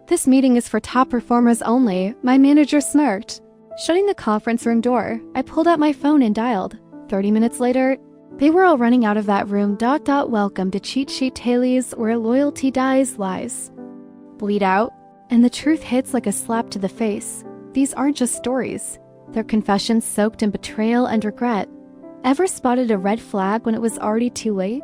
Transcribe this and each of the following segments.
"This meeting is for top performers only," my manager smirked. Shutting the conference room door, I pulled out my phone and dialed. 30 minutes later, they were all running out of that room. Welcome to Cheat Sheet Tales, where loyalty dies, lies bleed out, and the truth hits like a slap to the face. These aren't just stories. They're confessions soaked in betrayal and regret. Ever spotted a red flag when it was already too late?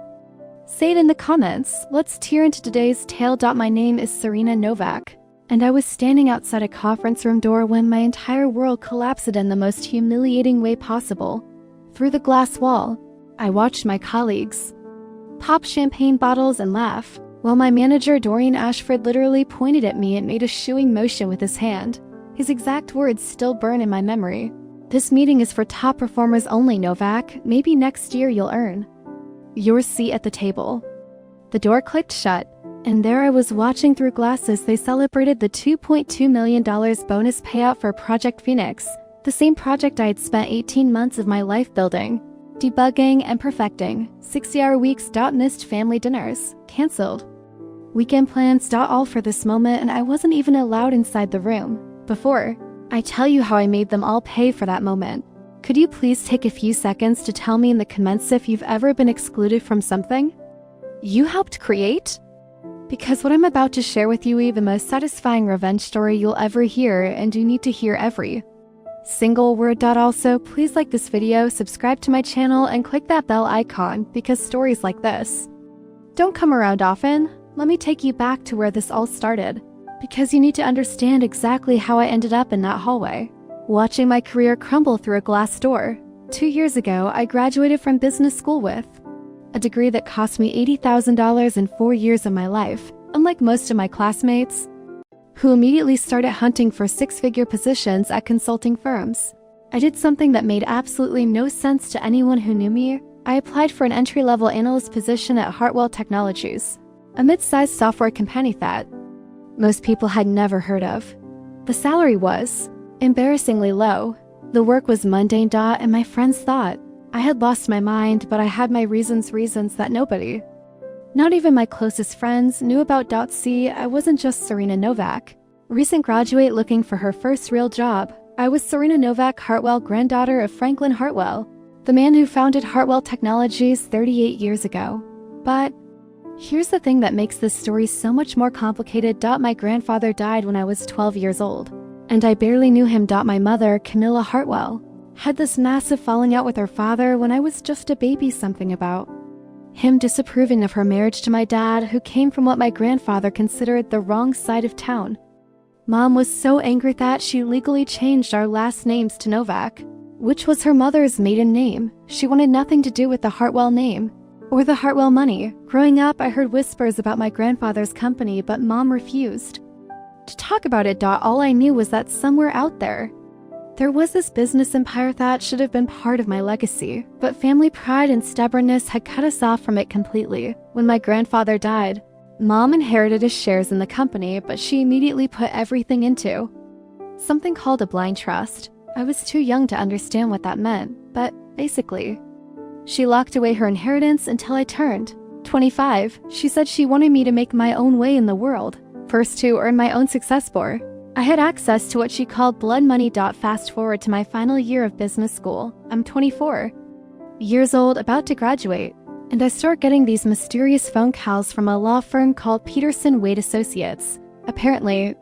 Say it in the comments. Let's tear into today's tale. My name is Serena Novak, and I was standing outside a conference room door when my entire world collapsed in the most humiliating way possible. Through the glass wall, I watched my colleagues pop champagne bottles and laugh, while my manager Dorian Ashford literally pointed at me and made a shooing motion with his hand. His exact words still burn in my memory. "This meeting is for top performers only, Novak. Maybe next year you'll earn your seat at the table." The door clicked shut, and there I was watching through glasses. They celebrated the $2.2 million bonus payout for Project Phoenix, the same project I had spent 18 months of my life building, debugging, and perfecting. 60-hour weeks. Missed family dinners. Cancelled weekend plans. All for this moment, and I wasn't even allowed inside the room. Before I tell you how I made them all pay for that moment, could you please take a few seconds to tell me in the comments if you've ever been excluded from something you helped create? Because what I'm about to share with you is the most satisfying revenge story you'll ever hear, and you need to hear every single word. Also, please like this video, subscribe to my channel, and click that bell icon, because stories like this don't come around often. Let me take you back to where this all started, because you need to understand exactly how I ended up in that hallway, watching my career crumble through a glass door. 2 years ago, I graduated from business school with a degree that cost me $80,000 in 4 years of my life. Unlike most of my classmates, who immediately started hunting for six-figure positions at consulting firms, I did something that made absolutely no sense to anyone who knew me. I applied for an entry-level analyst position at Hartwell Technologies, a mid-sized software company that most people had never heard of. The salary was embarrassingly low. The work was mundane. And my friends thought I had lost my mind, but I had my reasons that nobody, not even my closest friends, knew about. I wasn't just Serena Novak, recent graduate looking for her first real job. I was Serena Novak Hartwell, granddaughter of Franklin Hartwell, the man who founded Hartwell Technologies 38 years ago. But here's the thing that makes this story so much more complicated. My grandfather died when I was 12 years old, and I barely knew him. My mother, Camilla Hartwell, had this massive falling out with her father when I was just a baby, something about him disapproving of her marriage to my dad, who came from what my grandfather considered the wrong side of town. Mom was so angry that she legally changed our last names to Novak, which was her mother's maiden name. She wanted nothing to do with the Hartwell name or the Hartwell money. Growing up, I heard whispers about my grandfather's company, but Mom refused to talk about it. All I knew was that somewhere out there was this business empire that should have been part of my legacy, but family pride and stubbornness had cut us off from it completely. When my grandfather died, Mom inherited his shares in the company, but she immediately put everything into something called a blind trust. I was too young to understand what that meant, but basically, she locked away her inheritance until I turned 25. She said she wanted me to make my own way in the world, first to earn my own success for. I had access to what she called blood money. Fast forward to my final year of business school. I'm 24 years old, about to graduate, and I start getting these mysterious phone calls from a law firm called Peterson Wade Associates. Apparently,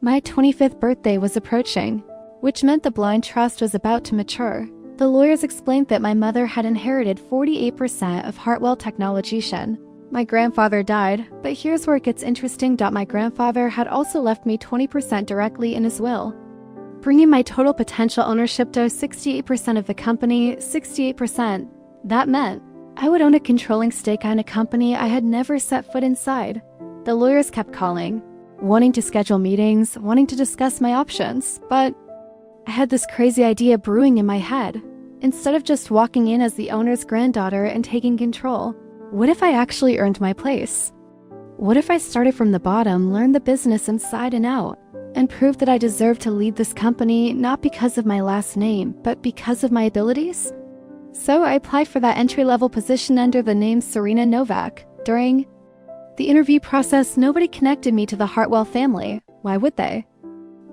my 25th birthday was approaching, which meant the blind trust was about to mature. The lawyers explained that my mother had inherited 48% of Hartwell Technologies. My grandfather died, but here's where it gets interesting. My grandfather had also left me 20% directly in his will, bringing my total potential ownership to 68% of the company. 68%. That meant I would own a controlling stake in a company I had never set foot inside. The lawyers kept calling, wanting to schedule meetings, wanting to discuss my options, but I had this crazy idea brewing in my head. Instead of just walking in as the owner's granddaughter and taking control, what if I actually earned my place? What if I started from the bottom, learned the business inside and out, and proved that I deserved to lead this company not because of my last name, but because of my abilities? So I applied for that entry-level position under the name Serena Novak. During the interview process, nobody connected me to the Hartwell family. Why would they?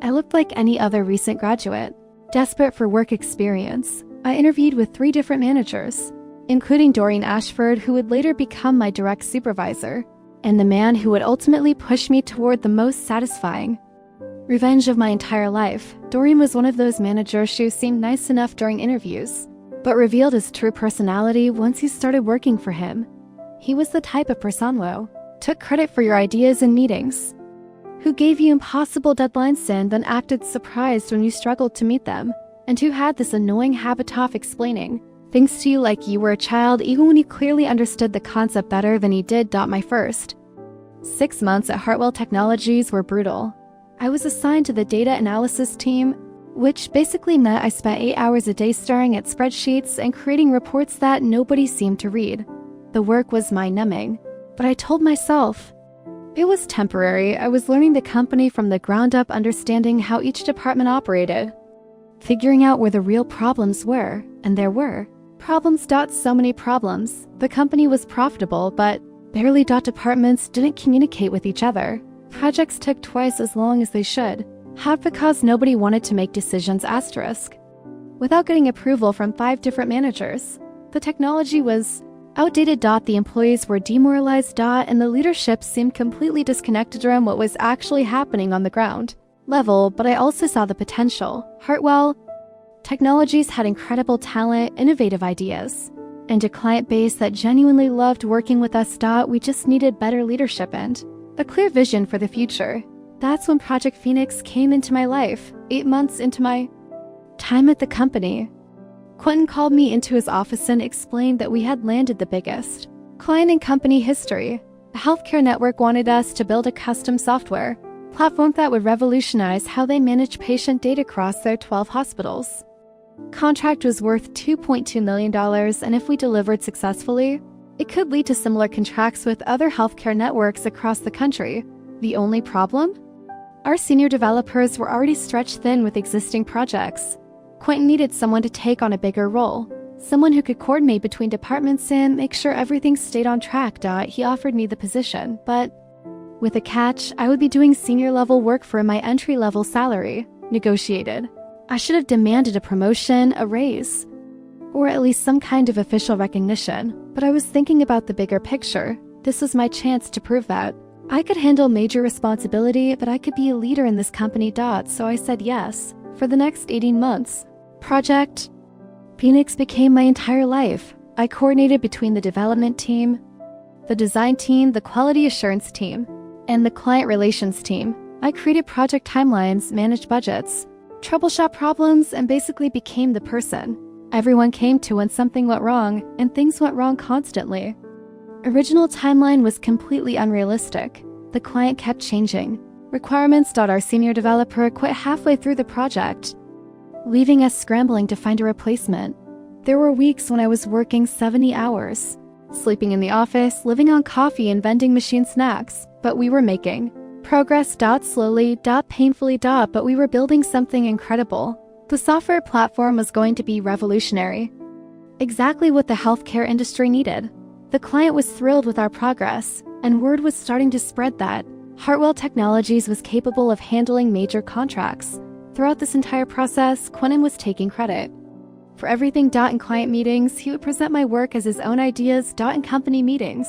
I looked like any other recent graduate, desperate for work experience. I interviewed with 3 different managers, including Doreen Ashford, who would later become my direct supervisor, and the man who would ultimately push me toward the most satisfying revenge of my entire life. Doreen was one of those managers who seemed nice enough during interviews, but revealed his true personality once you started working for him. He was the type of person who took credit for your ideas in meetings, who gave you impossible deadlines and then acted surprised when you struggled to meet them, and who had this annoying habit of explaining things to you like you were a child even when you clearly understood the concept better than he did. My first 6 months at Hartwell Technologies were brutal. I was assigned to the data analysis team, which basically meant I spent 8 hours a day staring at spreadsheets and creating reports that nobody seemed to read. The work was mind-numbing, but I told myself it was temporary. I was learning the company from the ground up, understanding how each department operated, figuring out where the real problems were, and there were problems. So many problems. The company was profitable, but barely. Departments didn't communicate with each other. Projects took twice as long as they should, half because nobody wanted to make decisions without getting approval from 5 different managers. The technology was outdated. The employees were demoralized. And the leadership seemed completely disconnected from what was actually happening on the ground level. But I also saw the potential. Hartwell Technologies had incredible talent, innovative ideas, and a client base that genuinely loved working with us. We just needed better leadership and a clear vision for the future. That's when Project Phoenix came into my life. 8 months into my time at the company, Quentin called me into his office and explained that we had landed the biggest client in company history. A healthcare network wanted us to build a custom software platform that would revolutionize how they manage patient data across their 12 hospitals. Contract was worth $2.2 million, and if we delivered successfully, it could lead to similar contracts with other healthcare networks across the country. The only problem? Our senior developers were already stretched thin with existing projects. Quentin needed someone to take on a bigger role, someone who could coordinate between departments and make sure everything stayed on track. He offered me the position, but with a catch. I would be doing senior-level work for my entry-level salary, negotiated. I should have demanded a promotion, a raise, or at least some kind of official recognition, but I was thinking about the bigger picture. This was my chance to prove that I could handle major responsibility, but I could be a leader in this company. So I said yes. For the next 18 months, Project Phoenix became my entire life. I coordinated between the development team, the design team, the quality assurance team, and the client relations team. I created project timelines, managed budgets, troubleshot problems, and basically became the person everyone came to when something went wrong, and things went wrong constantly. Original timeline was completely unrealistic. The client kept changing requirements. Our senior developer quit halfway through the project, leaving us scrambling to find a replacement. There were weeks when I was working 70 hours, sleeping in the office, living on coffee and vending machine snacks, but we were making progress. Slowly, painfully, but we were building something incredible. The software platform was going to be revolutionary, exactly what the healthcare industry needed. The client was thrilled with our progress, and word was starting to spread that Hartwell Technologies was capable of handling major contracts. Throughout this entire process, Quentin was taking credit for everything. In client meetings, he would present my work as his own ideas. In company meetings,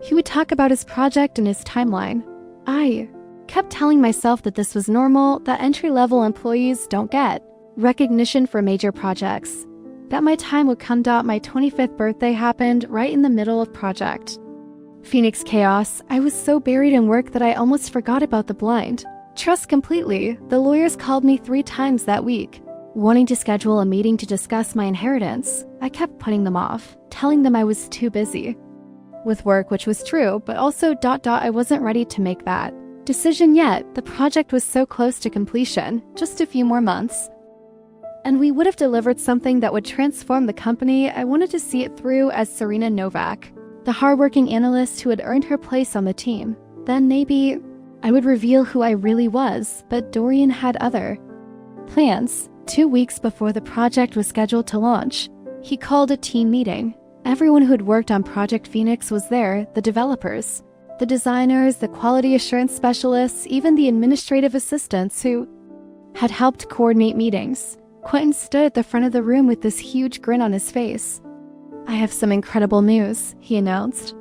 he would talk about his project and his timeline. I kept telling myself that this was normal, that entry-level employees don't get recognition for major projects, that my time would come. My 25th birthday happened right in the middle of Project Phoenix chaos. I was so buried in work that I almost forgot about the blind trust completely. The lawyers called me 3 times that week, wanting to schedule a meeting to discuss my inheritance. I kept putting them off, telling them I was too busy with work, which was true, but also I wasn't ready to make that decision yet. The project was so close to completion, just a few more months, and we would have delivered something that would transform the company. I wanted to see it through as Serena Novak, the hardworking analyst who had earned her place on the team. Then maybe I would reveal who I really was, but Dorian had other plans. 2 weeks before the project was scheduled to launch, he called a team meeting. Everyone who had worked on Project Phoenix was there, the developers, The designers, the quality assurance specialists, even the administrative assistants who had helped coordinate meetings. Quentin stood at the front of the room with this huge grin on his face. "I have some incredible news," he announced.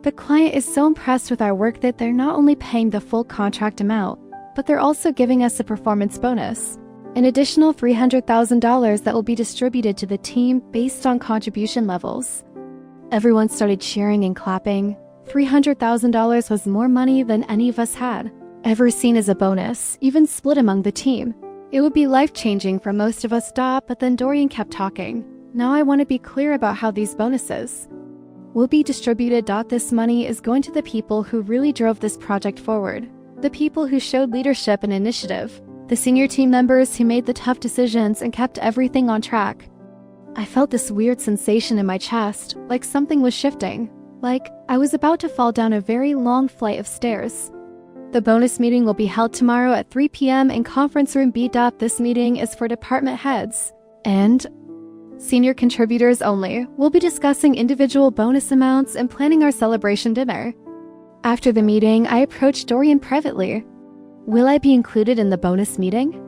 "The client is so impressed with our work that they're not only paying the full contract amount, but they're also giving us a performance bonus, an additional $300,000 that will be distributed to the team based on contribution levels." Everyone started cheering and clapping. $300,000 was more money than any of us had ever seen as a bonus, even split among the team. It would be life-changing for most of us, but then Dorian kept talking. "Now I want to be clear about how these bonuses will be distributed. This money is going to the people who really drove this project forward, the people who showed leadership and initiative, the senior team members who made the tough decisions and kept everything on track." I felt this weird sensation in my chest, like something was shifting, like I was about to fall down a very long flight of stairs. "The bonus meeting will be held tomorrow at 3 p.m. in conference room B. This meeting is for department heads and senior contributors only. We'll be discussing individual bonus amounts and planning our celebration dinner." After the meeting, I approached Dorian privately. "Will I be included in the bonus meeting?"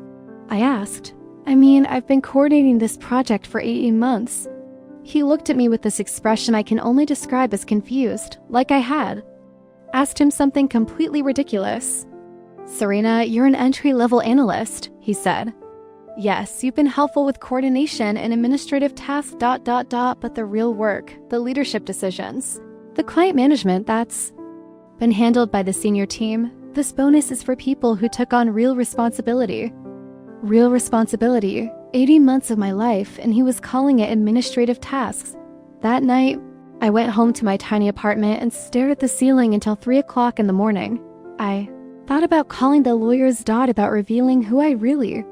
I asked. "I mean, I've been coordinating this project for 18 months. He looked at me with this expression I can only describe as confused, like I had asked him something completely ridiculous. "Serena, you're an entry-level analyst," he said. "Yes, you've been helpful with coordination and administrative tasks, but the real work, the leadership decisions, the client management, that's been handled by the senior team. This bonus is for people who took on real responsibility." Real responsibility. 18 months of my life, and he was calling it administrative tasks. That night, I went home to my tiny apartment and stared at the ceiling until 3 o'clock in the morning. I thought about calling the lawyer's about revealing who I really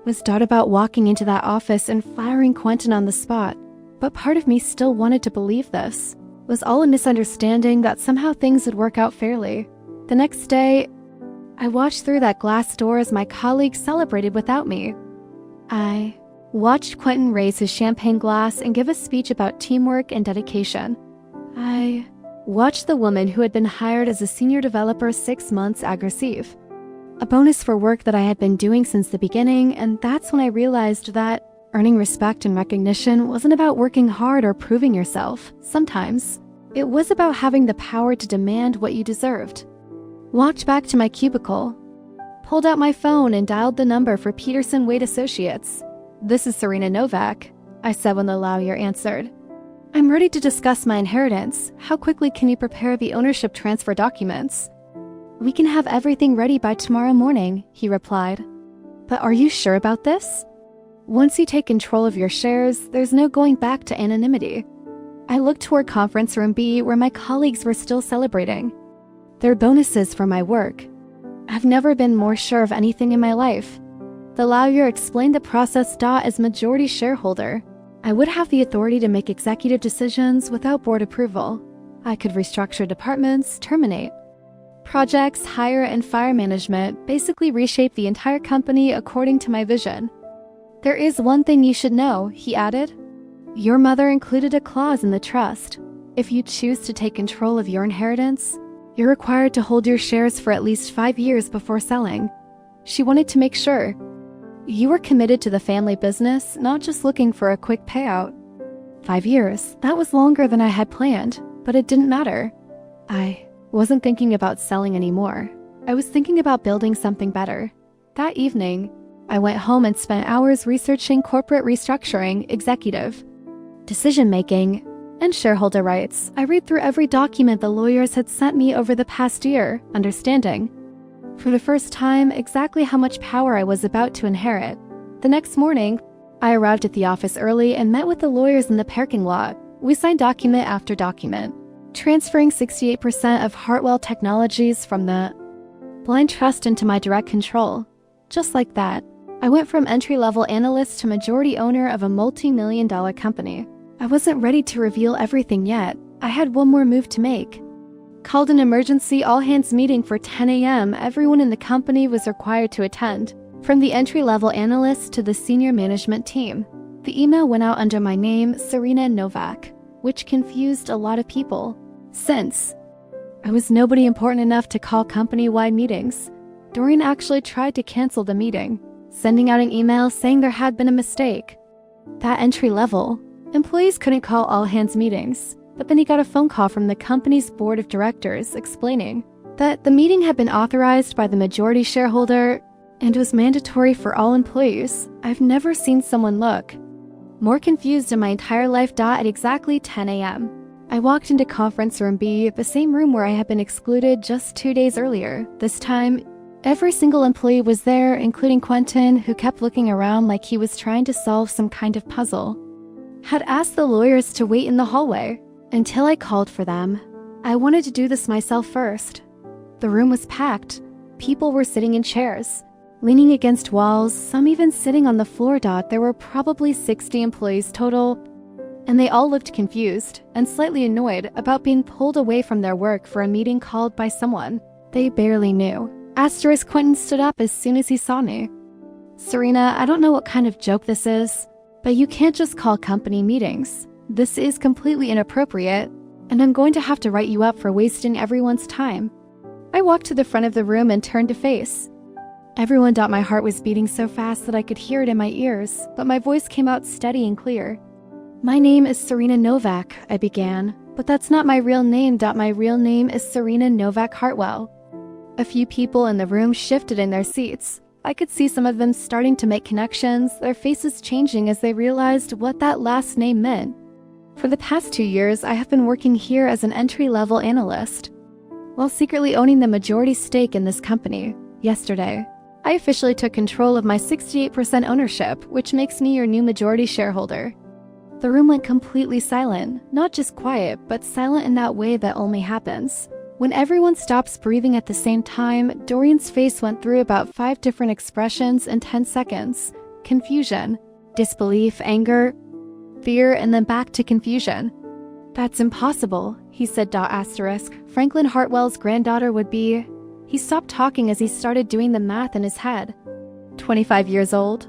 was, about walking into that office and firing Quentin on the spot. But part of me still wanted to believe this was all a misunderstanding, that somehow things would work out fairly. The next day, I watched through that glass door as my colleagues celebrated without me. I watched Quentin raise his champagne glass and give a speech about teamwork and dedication. I watched the woman who had been hired as a senior developer 6 months receive a bonus for work that I had been doing since the beginning, and that's when I realized that earning respect and recognition wasn't about working hard or proving yourself. Sometimes it was about having the power to demand what you deserved. Walked back to my cubicle, pulled out my phone and dialed the number for Peterson Wade Associates. "This is Serena Novak," I said when the lawyer answered. "I'm ready to discuss my inheritance. How quickly can you prepare the ownership transfer documents?" "We can have everything ready by tomorrow morning," he replied. "But are you sure about this? Once you take control of your shares, there's no going back to anonymity." I looked toward conference room B, where my colleagues were still celebrating their bonuses for my work. I've never been more sure of anything in my life. The lawyer explained the process. As majority shareholder, I would have the authority to make executive decisions without board approval. I could restructure departments, terminate projects, hire and fire management, basically reshape the entire company according to my vision. "There is one thing you should know," he added. "Your mother included a clause in the trust. If you choose to take control of your inheritance, you're required to hold your shares for at least 5 years before selling." She wanted to make sure you were committed to the family business, not just looking for a quick payout. 5 years, that was longer than I had planned, but it didn't matter. I wasn't thinking about selling anymore. I was thinking about building something better. That evening, I went home and spent hours researching corporate restructuring, executive decision-making, and shareholder rights. I read through every document the lawyers had sent me over the past year, understanding, for the first time, exactly how much power I was about to inherit. The next morning, I arrived at the office early and met with the lawyers in the parking lot. We signed document after document, transferring 68% of Hartwell Technologies from the blind trust into my direct control. Just like that, I went from entry-level analyst to majority owner of a multi-million-dollar company. I wasn't ready to reveal everything yet. I had one more move to make. Called an emergency all-hands meeting for 10 a.m. Everyone in the company was required to attend, from the entry-level analyst to the senior management team. The email went out under my name, Serena Novak, which confused a lot of people. Since I was nobody important enough to call company-wide meetings. Dorian actually tried to cancel the meeting, sending out an email saying there had been a mistake. That entry level, employees couldn't call all-hands meetings, but then he got a phone call from the company's board of directors explaining that the meeting had been authorized by the majority shareholder and was mandatory for all employees. I've never seen someone look more confused in my entire life. At exactly 10 a.m. I walked into conference room B, the same room where I had been excluded just 2 days earlier. This time, every single employee was there, including Quentin, who kept looking around like he was trying to solve some kind of puzzle. Had asked the lawyers to wait in the hallway until I called for them. I wanted to do this myself first. The room was packed. People were sitting in chairs, leaning against walls, some even sitting on the floor. There were probably 60 employees total, and they all looked confused and slightly annoyed about being pulled away from their work for a meeting called by someone they barely knew. Quentin stood up as soon as he saw me. Serena, I don't know what kind of joke this is, but you can't just call company meetings. This is completely inappropriate, and I'm going to have to write you up for wasting everyone's time. I walked to the front of the room and turned to face everyone. My heart was beating so fast that I could hear it in my ears, but my voice came out steady and clear. My name is Serena Novak, I began, but that's not my real name. My real name is Serena Novak Hartwell. A few people in the room shifted in their seats. I could see some of them starting to make connections, their faces changing as they realized what that last name meant. For the past 2 years, I have been working here as an entry-level analyst, while secretly owning the majority stake in this company. Yesterday, I officially took control of my 68% ownership, which makes me your new majority shareholder. The room went completely silent, not just quiet, but silent in that way that only happens when everyone stops breathing at the same time. Dorian's face went through about 5 different expressions in 10 seconds. Confusion, disbelief, anger, fear, and then back to confusion. That's impossible, he said. Franklin Hartwell's granddaughter would be... He stopped talking as he started doing the math in his head. 25 years old?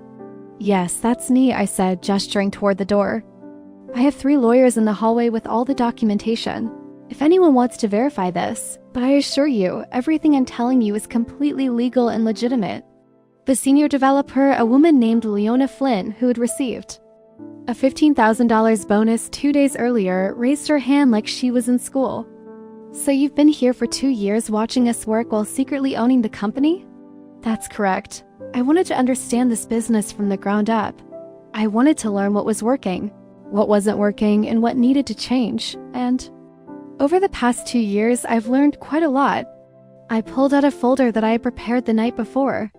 Yes, that's me, I said, gesturing toward the door. I have 3 lawyers in the hallway with all the documentation, if anyone wants to verify this, but I assure you, everything I'm telling you is completely legal and legitimate. The senior developer, a woman named Leona Flynn, who had received a $15,000 bonus 2 days earlier, raised her hand like she was in school. So you've been here for 2 years watching us work while secretly owning the company? That's correct. I wanted to understand this business from the ground up. I wanted to learn what was working, what wasn't working, and what needed to change, and over the past 2 years, I've learned quite a lot. I pulled out a folder that I had prepared the night before.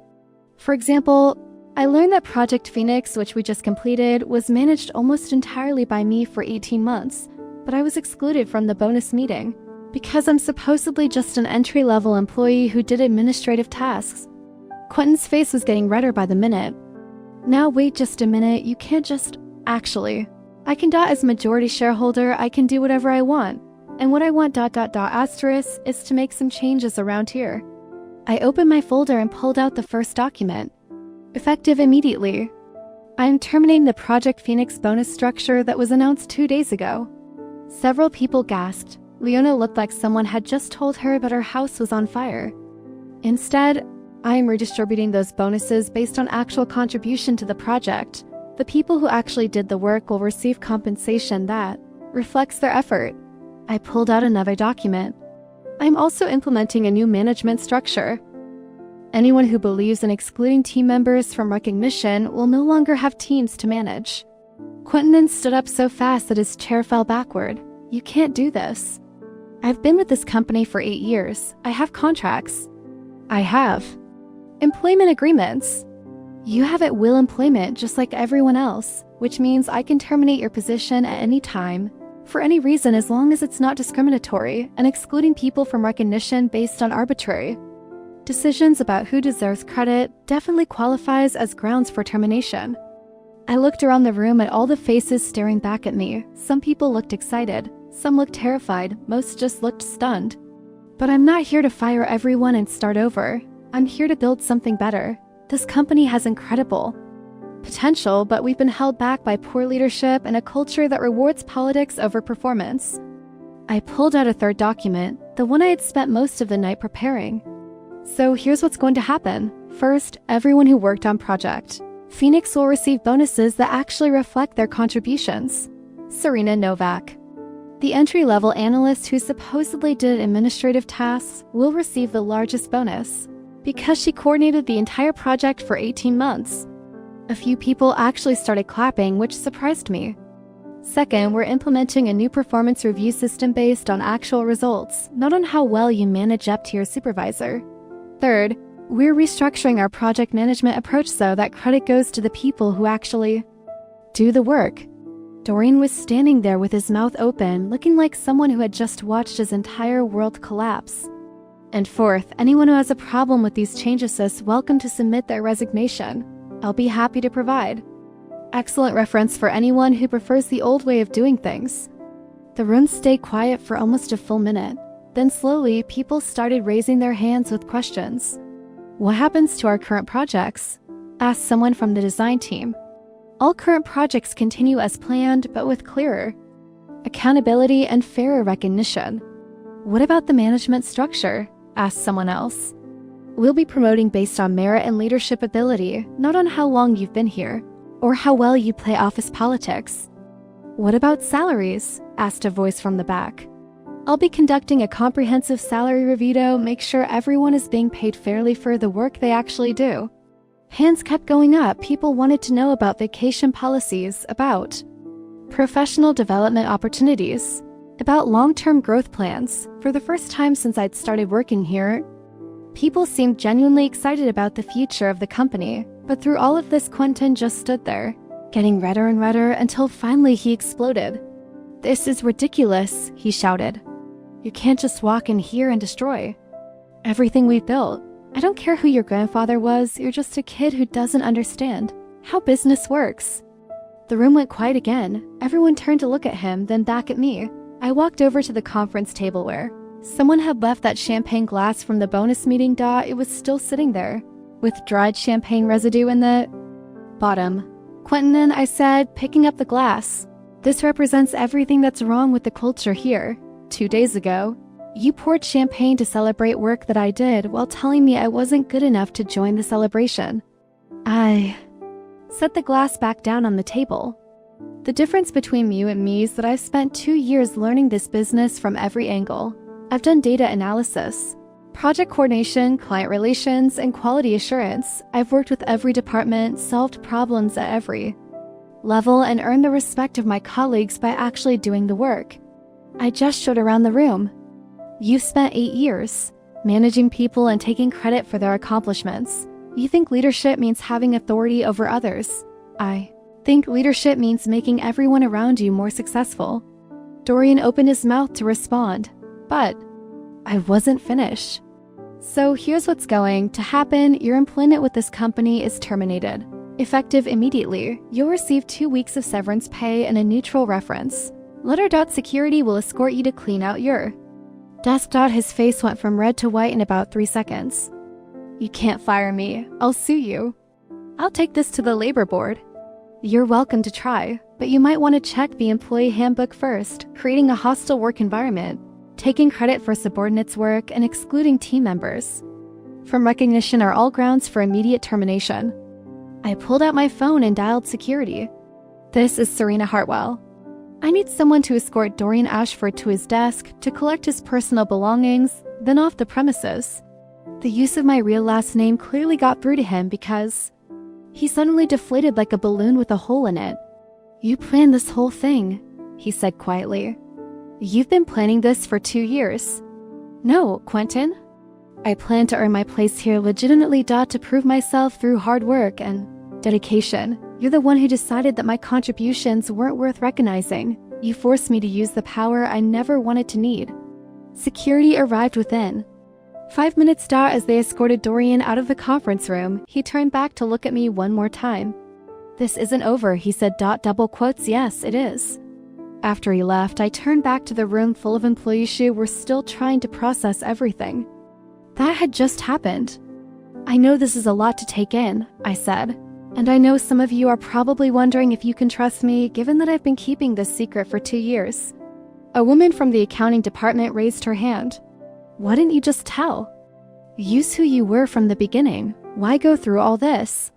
For example, I learned that Project Phoenix, which we just completed, was managed almost entirely by me for 18 months, but I was excluded from the bonus meeting because I'm supposedly just an entry-level employee who did administrative tasks. Quentin's face was getting redder by the minute. Now wait just a minute, you can't just... Actually, I can as majority shareholder, I can do whatever I want. And what I want ... is to make some changes around here. I opened my folder and pulled out the first document. Effective immediately. I am terminating the Project Phoenix bonus structure that was announced 2 days ago. Several people gasped. Leona looked like someone had just told her that her house was on fire. Instead, I am redistributing those bonuses based on actual contribution to the project. The people who actually did the work will receive compensation that reflects their effort. I pulled out another document. I'm also implementing a new management structure. Anyone who believes in excluding team members from recognition will no longer have teams to manage. Quentin stood up so fast that his chair fell backward. You can't do this. I've been with this company for 8 years. I have contracts. I have employment agreements. You have at will employment just like everyone else, which means I can terminate your position at any time, for any reason, as long as it's not discriminatory and excluding people from recognition based on arbitrary decisions about who deserves credit definitely qualifies as grounds for termination. I looked around the room at all the faces staring back at me. Some people looked excited, some looked terrified, most just looked stunned. But I'm not here to fire everyone and start over. I'm here to build something better. This company has incredible potential, but we've been held back by poor leadership and a culture that rewards politics over performance. I pulled out a third document. the one I had spent most of the night preparing. So here's what's going to happen. First, everyone who worked on project Phoenix will receive bonuses that actually reflect their contributions. Serena Novak. The entry-level analyst who supposedly did administrative tasks will receive the largest bonus because she coordinated the entire project for 18 months. A few people actually started clapping, which surprised me. Second, we're implementing a new performance review system based on actual results, not on how well you manage up to your supervisor. Third, we're restructuring our project management approach so that credit goes to the people who actually do the work. Dorian was standing there with his mouth open, looking like someone who had just watched his entire world collapse. And fourth, anyone who has a problem with these changes is welcome to submit their resignation. I'll be happy to provide. Excellent reference for anyone who prefers the old way of doing things. The room stayed quiet for almost a full minute. Then slowly, people started raising their hands with questions. What happens to our current projects? Asked someone from the design team. All current projects continue as planned, but with clearer accountability and fairer recognition. What about the management structure? Asked someone else. We'll be promoting based on merit and leadership ability, not on how long you've been here, or how well you play office politics. What about salaries? Asked a voice from the back. I'll be conducting a comprehensive salary review to make sure everyone is being paid fairly for the work they actually do. Hands kept going up. People wanted to know about vacation policies, about professional development opportunities, about long-term growth plans. For the first time since I'd started working here, people seemed genuinely excited about the future of the company. But through all of this, Quentin just stood there, getting redder and redder until finally he exploded. "This is ridiculous," he shouted. "You can't just walk in here and destroy everything we've built. I don't care who your grandfather was, you're just a kid who doesn't understand how business works." The room went quiet again. Everyone turned to look at him, then back at me. I walked over to the conference table where someone had left that champagne glass from the bonus meeting. It was still sitting there, with dried champagne residue in the bottom. "Quentin," I said, picking up the glass. "This represents everything that's wrong with the culture here. 2 days ago, you poured champagne to celebrate work that I did while telling me I wasn't good enough to join the celebration." I set the glass back down on the table. "The difference between you and me is that I've spent 2 years learning this business from every angle. I've done data analysis, project coordination, client relations, and quality assurance. I've worked with every department, solved problems at every level, and earned the respect of my colleagues by actually doing the work." I gestured around the room. "You've spent 8 years managing people and taking credit for their accomplishments. You think leadership means having authority over others. I think leadership means making everyone around you more successful." Dorian opened his mouth to respond, but I wasn't finished. "So here's what's going to happen. Your employment with this company is terminated. Effective immediately, you'll receive 2 weeks of severance pay and a neutral reference. Letter. Security will escort you to clean out your desk. His face went from red to white in about 3 seconds. "You can't fire me. I'll sue you. I'll take this to the labor board." "You're welcome to try, but you might want to check the employee handbook first. Creating a hostile work environment, taking credit for subordinates' work, and excluding team members from recognition are all grounds for immediate termination." I pulled out my phone and dialed security. "This is Serena Hartwell. I need someone to escort Dorian Ashford to his desk, to collect his personal belongings, then off the premises." The use of my real last name clearly got through to him because he suddenly deflated like a balloon with a hole in it. "You planned this whole thing," he said quietly. "You've been planning this for 2 years." "No, Quentin. I plan to earn my place here legitimately. To prove myself through hard work and dedication. You're the one who decided that my contributions weren't worth recognizing. You forced me to use the power I never wanted to need." Security arrived within 5 minutes. As they escorted Dorian out of the conference room, he turned back to look at me one more time. "This isn't over," he said. Double quotes, "Yes, it is." After he left, I turned back to the room full of employees who were still trying to process everything that had just happened. "I know this is a lot to take in," I said. "And I know some of you are probably wondering if you can trust me, given that I've been keeping this secret for 2 years. A woman from the accounting department raised her hand. Why didn't you just tell? Use who you were from the beginning. Why go through all this?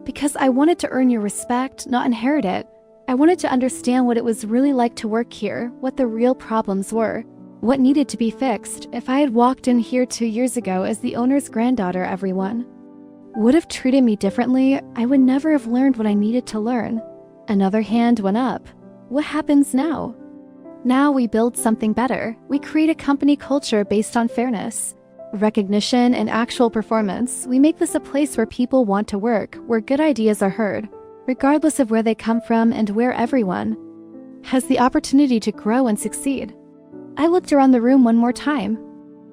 Because I wanted to earn your respect, not inherit it. I wanted to understand what it was really like to work here, what the real problems were, what needed to be fixed. If I had walked in here 2 years ago as the owner's granddaughter, everyone would have treated me differently. I would never have learned what I needed to learn. Another hand went up. What happens now? Now we build something better. We create a company culture based on fairness, recognition, and actual performance. We make this a place where people want to work, where good ideas are heard, regardless of where they come from, and where everyone has the opportunity to grow and succeed. I looked around the room one more time.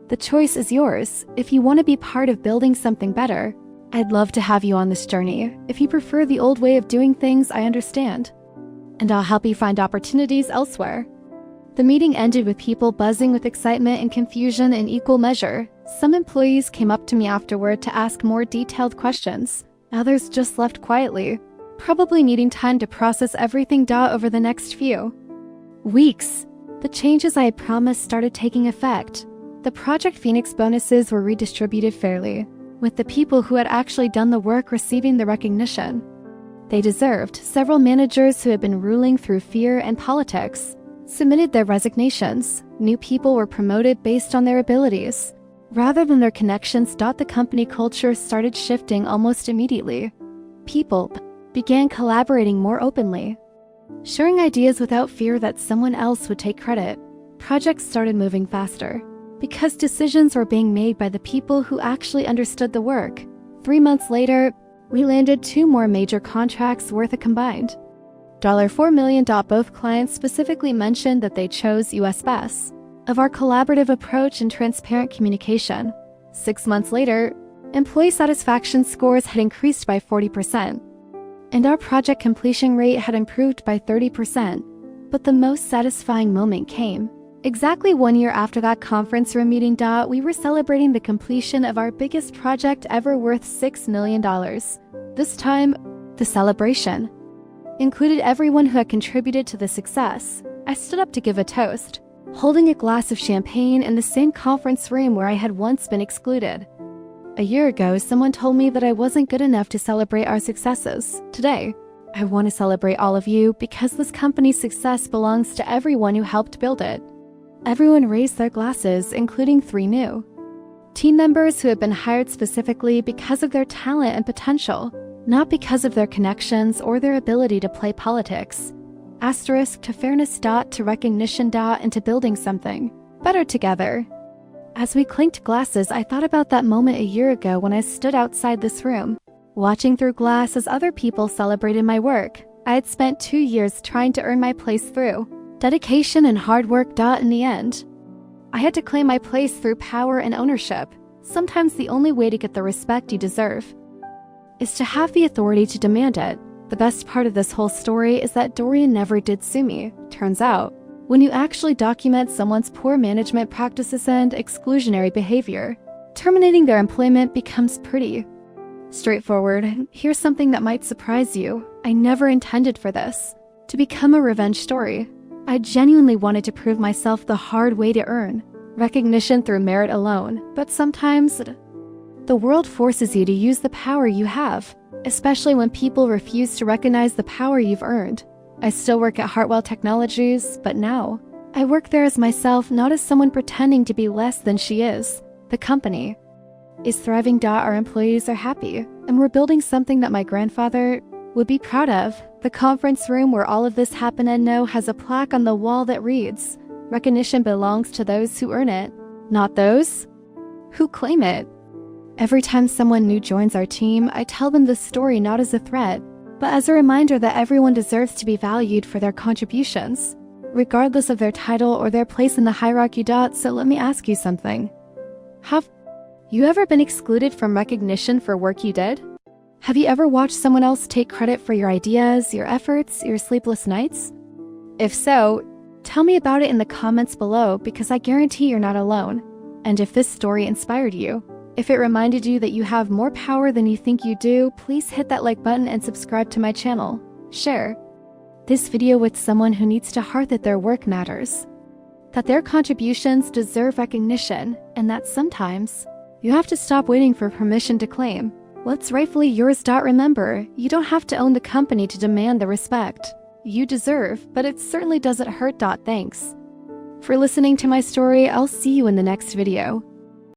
The choice is yours. If you want to be part of building something better, I'd love to have you on this journey. If you prefer the old way of doing things, I understand. And I'll help you find opportunities elsewhere. The meeting ended with people buzzing with excitement and confusion in equal measure. Some employees came up to me afterward to ask more detailed questions. Others just left quietly, probably needing time to process everything. Over the next few weeks, the changes I had promised started taking effect. The Project Phoenix bonuses were redistributed fairly, with the people who had actually done the work receiving the recognition they deserved. Several managers who had been ruling through fear and politics submitted their resignations. New people were promoted based on their abilities, rather than their connections. The company culture started shifting almost immediately. People began collaborating more openly, sharing ideas without fear that someone else would take credit. Projects started moving faster, because decisions were being made by the people who actually understood the work. 3 months later, we landed 2 more major contracts worth a combined $4 million. Both clients specifically mentioned that they chose US best of our collaborative approach and transparent communication. 6 months later, employee satisfaction scores had increased by 40%, and our project completion rate had improved by 30%. But the most satisfying moment came exactly 1 year after that conference room meeting. We were celebrating the completion of our biggest project ever, worth $6 million. This time, the celebration included everyone who had contributed to the success. I stood up to give a toast, holding a glass of champagne in the same conference room where I had once been excluded. A year ago, someone told me that I wasn't good enough to celebrate our successes. Today, I want to celebrate all of you, because this company's success belongs to everyone who helped build it. Everyone raised their glasses, including 3 new team members who had been hired specifically because of their talent and potential, not because of their connections or their ability to play politics. Asterisk to fairness. To recognition. And to building something better together. As we clinked glasses, I thought about that moment a year ago when I stood outside this room, watching through glass as other people celebrated my work. I had spent 2 years trying to earn my place through dedication and hard work. In the end, I had to claim my place through power and ownership. Sometimes the only way to get the respect you deserve is to have the authority to demand it. The best part of this whole story is that Dorian never did sue me. Turns out, when you actually document someone's poor management practices and exclusionary behavior, terminating their employment becomes pretty straightforward. Here's something that might surprise you. I never intended for this to become a revenge story. I genuinely wanted to prove myself the hard way to earn recognition through merit alone. But sometimes, the world forces you to use the power you have, especially when people refuse to recognize the power you've earned. I still work at Hartwell Technologies, but now I work there as myself, not as someone pretending to be less than she is. The company is thriving. Our employees are happy, and we're building something that my grandfather would be proud of. The conference room where all of this happened has a plaque on the wall that reads, "Recognition belongs to those who earn it, not those who claim it." Every time someone new joins our team, I tell them this story not as a threat, but as a reminder that everyone deserves to be valued for their contributions, regardless of their title or their place in the hierarchy. So let me ask you something. Have you ever been excluded from recognition for work you did? Have you ever watched someone else take credit for your ideas, your efforts, your sleepless nights? If so, tell me about it in the comments below, because I guarantee you're not alone. And if this story inspired you, if it reminded you that you have more power than you think you do, please hit that like button and subscribe to my channel. Share this video with someone who needs to hear that their work matters, that their contributions deserve recognition, and that sometimes you have to stop waiting for permission to claim what's rightfully yours. Remember, you don't have to own the company to demand the respect you deserve, but it certainly doesn't hurt. Thanks for listening to my story. I'll see you in the next video.